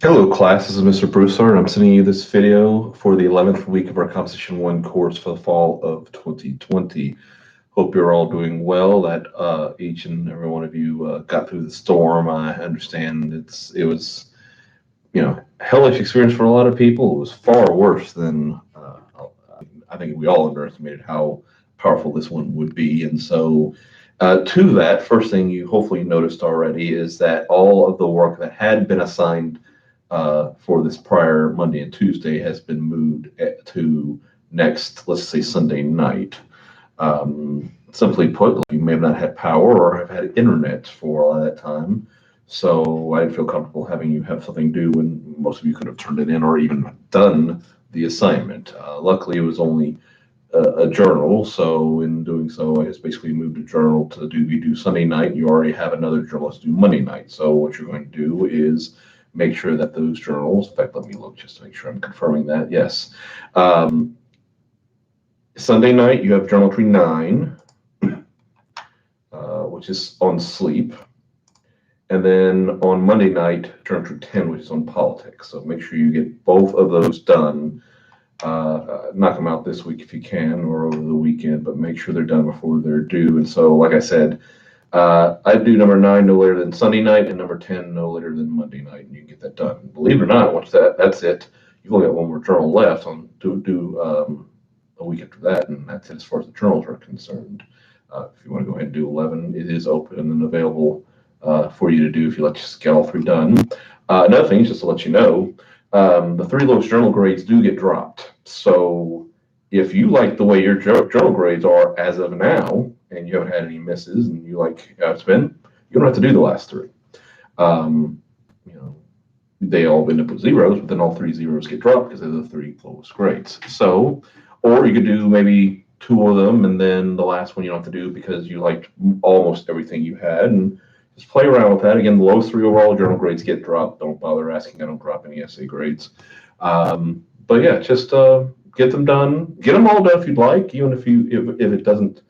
Hello class, this is Mr. Broussard, and I'm sending you this video for the 11th week of our Composition 1 course for the fall of 2020. Hope you're all doing well, that each and every one of you got through the storm. I understand it was, hellish experience for a lot of people. It was far worse than, I think we all underestimated how powerful this one would be. And so to that, first thing you hopefully noticed already is that all of the work that had been assigned for this prior Monday and Tuesday has been moved to next, let's say, Sunday night. Simply put, you may have not had power or have had internet for all that time. So I didn't feel comfortable having you have something due when most of you could have turned it in or even done the assignment. Luckily, it was only a journal. So in doing so, I just basically moved a journal to be due Sunday night. You already have another journal that's due Monday night. So what you're going to do is make sure that those journals, in fact, let me look just to make sure I'm confirming that. Yes. Sunday night, you have journal entry 9, which is on sleep. And then on Monday night, journal entry 10, which is on politics. So make sure you get both of those done. Knock them out this week if you can, or over the weekend, but make sure they're done before they're due. And so, like I said, I do number 9 no later than Sunday night, and number 10 no later than Monday night, and you can get that done. Believe it or not, once that's it. You've only got one more journal left on a week after that, and that's it as far as the journals are concerned. If you want to go ahead and do 11, it is open and available for you to do if you like to get all 3 done. Another thing, just to let you know, the 3 lowest journal grades do get dropped. So if you like the way your journal grades are as of now, and you haven't had any misses, and you like how it's been, you don't have to do the last 3. They all end up with zeros, but then all 3 zeros get dropped because they're the 3 lowest grades. So, or you could do maybe 2 of them, and then the last one you don't have to do because you liked almost everything you had, and just play around with that. Again, the lowest 3 overall journal grades get dropped. Don't bother asking. I don't drop any essay grades. But yeah, just get them done. Get them all done if you'd like, even if it doesn't.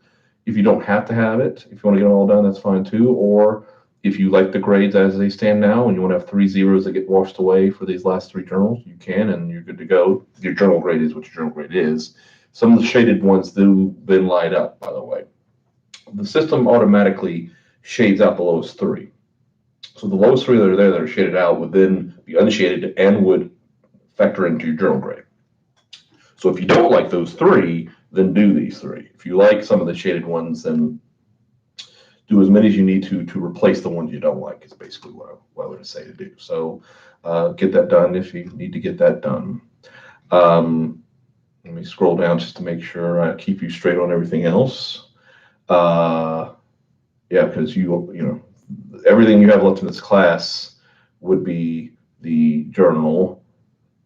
If you don't have to have it, if you want to get them all done, that's fine too. Or if you like the grades as they stand now and you want to have 3 zeros that get washed away for these last 3 journals, you can, and you're good to go. Your journal grade is what your journal grade is. Some of the shaded ones do then light up, by the way. The system automatically shades out the lowest 3. So the lowest 3 that are there that are shaded out would then be unshaded and would factor into your journal grade. So if you don't like those 3, then do these 3. If you like some of the shaded ones, then do as many as you need to replace the ones you don't like, is basically what I would say to do. So get that done if you need to get that done. Let me scroll down just to make sure I keep you straight on everything else. Yeah, because everything you have left in this class would be the journal,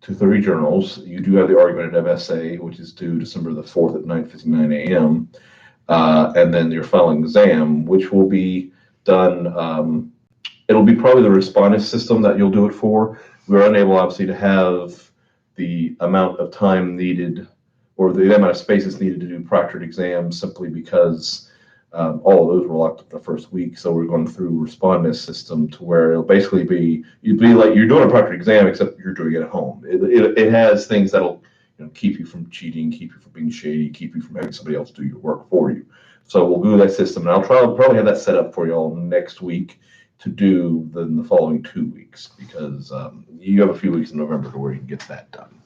2 journals. You do have the argumentative essay, which is due December the 4th at 9:59 a.m. And then your final exam, which will be done. It'll be probably the respondent system that you'll do it for. We're unable, obviously, to have the amount of time needed or the amount of spaces needed to do proctored exams simply because all of those were locked up the first week. So we're going through respondent system to where it'll basically be, you'd be like you're doing a proctored exam, except you're doing it at home. It has things that'll keep you from cheating, keep you from being shady, keep you from having somebody else do your work for you. So we'll do that system, and I'll probably have that set up for you all next week to do the following 2 weeks, because you have a few weeks in November to where you can get that done.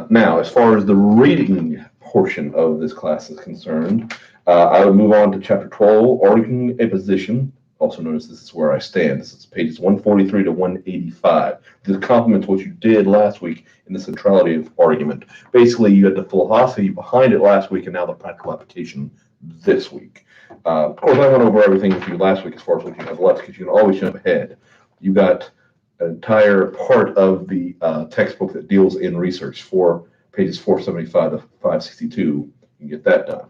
Now, as far as the reading portion of this class is concerned, I would move on to Chapter 12, Arguing a Position. Also notice this is where I stand. This is pages 143 to 185. This complements what you did last week in the centrality of argument. Basically, you had the philosophy behind it last week and now the practical application this week. Of course, I went over everything with you last week as far as what you have left, because you can always jump ahead. You got an entire part of the textbook that deals in research for pages 475 to 562. You can get that done.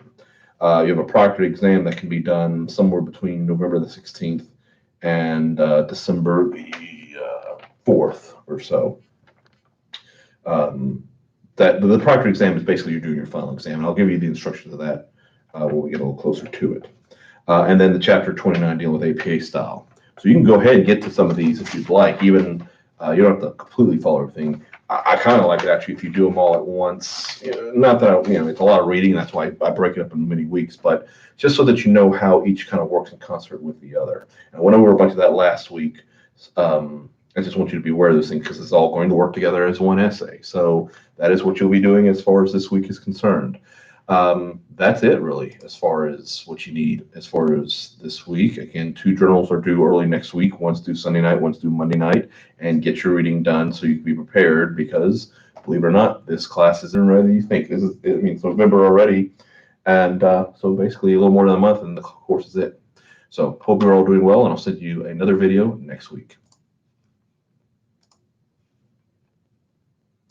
You have a proctored exam that can be done somewhere between November the 16th and December the 4th or so. That the proctored exam is basically you're doing your final exam, and I'll give you the instructions of that when we get a little closer to it. And then the chapter 29 dealing with APA style. So you can go ahead and get to some of these if you'd like, even You don't have to completely follow everything. I kind of like it actually if you do them all at once. Not that it's a lot of reading. That's why I break it up in many weeks, but just so that you know how each kind of works in concert with the other. And I went over a bunch of that last week. I just want you to be aware of this thing because it's all going to work together as one essay. So that is what you'll be doing as far as this week is concerned. That's it really as far as what you need as far as this week. Again, 2 journals are due early next week. One's due Sunday night, one's due Monday night, and get your reading done so you can be prepared because believe it or not, this class isn't ready you think. It's November already. And so basically a little more than a month and the course is it. So hope you're all doing well and I'll send you another video next week.